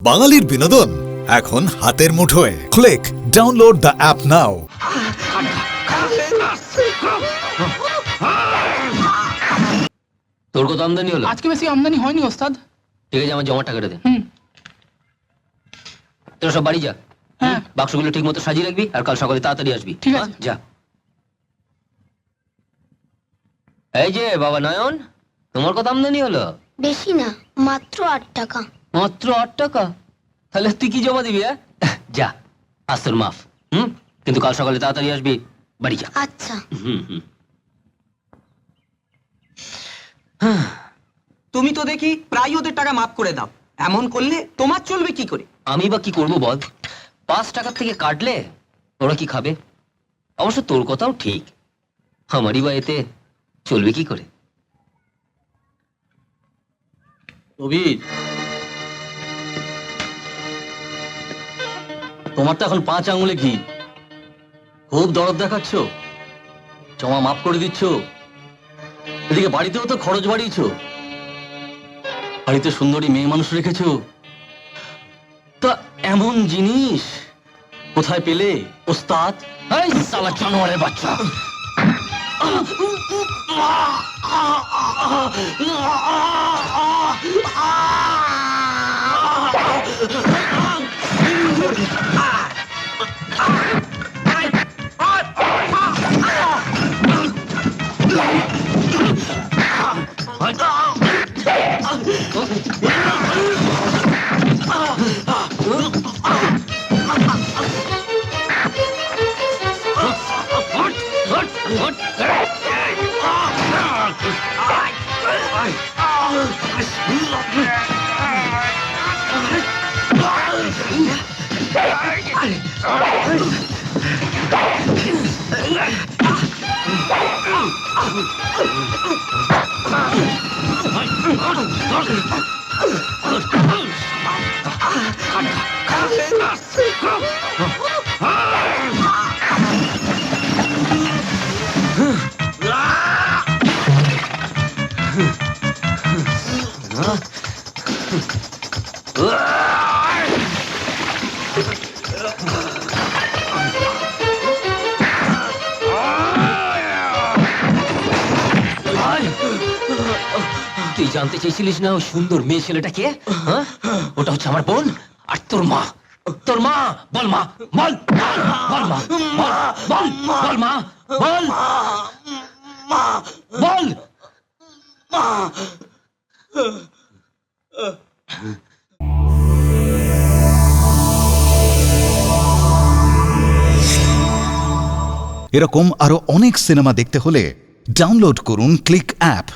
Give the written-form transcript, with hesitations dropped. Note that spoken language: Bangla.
বাঙালির বিনোদন এখন হাতের মুঠোয়। ক্লিক ডাউনলোড দ্য অ্যাপ নাও। তোর কত আমদানি হলো? আজকে বেশি আমদানি হয়নি ওস্তাদ। ঠিক আছে, আমার জমা টাকাটা দে। তোরা সব বাড়ি যা। হ্যাঁ। বাক্সগুলো ঠিক মতো সাজিয়ে রাখবি আর কাল সকালে তাড়াতাড়ি আসবি। ঠিক আছে। যা। এই যে বাবা নয়ন, তোমার কত আমদানি হলো? বেশি না, মাত্র 8 টাকা। মাত্র 8 টাকা? তাহলে তুই কি জমা দিবি? যা, আজ তোর মাফ। কিন্তু কাল সকালে তাড়াতাড়ি আসবি, বাড়ি যা। আচ্ছা। তুমি তো দেখি প্রায় ওদের টাকা মাফ করে দাও। এমন করলে তোমার চলবে কি করে? আমি বা কি করবো বল? 5 টাকার থেকে কাটলে ওরা কি খাবে? অবশ্য তোর কথাও ঠিক, আমারই বা এতে চলবে কি করে? কবির, তোমার তো এখন 5 আঙুলে ঘি। খুব দরদ দেখাচ্ছ, জমা মাফ করে দিচ্ছ, এদিকে বাড়িতেও তো খরচ বাড়িয়েছ, বাড়িতে সুন্দরী মেয়ে মানুষ রেখেছ। তা এমন জিনিস কোথায় পেলে ওস্তাদ? এই শালা জানোয়ারের বাচ্চা! তুই জানতে চেয়েছিলিস না ওই সুন্দর মেয়ে ছেলেটা কে? হ্যাঁ, ওটা হচ্ছে আমার বোন আর তোর মা। তোর মা, বল মা, বল বল মা, বল বল মা, বল বল। এরকম আরো অনেক সিনেমা দেখতে হলে ডাউনলোড করুন ক্লিক অ্যাপ।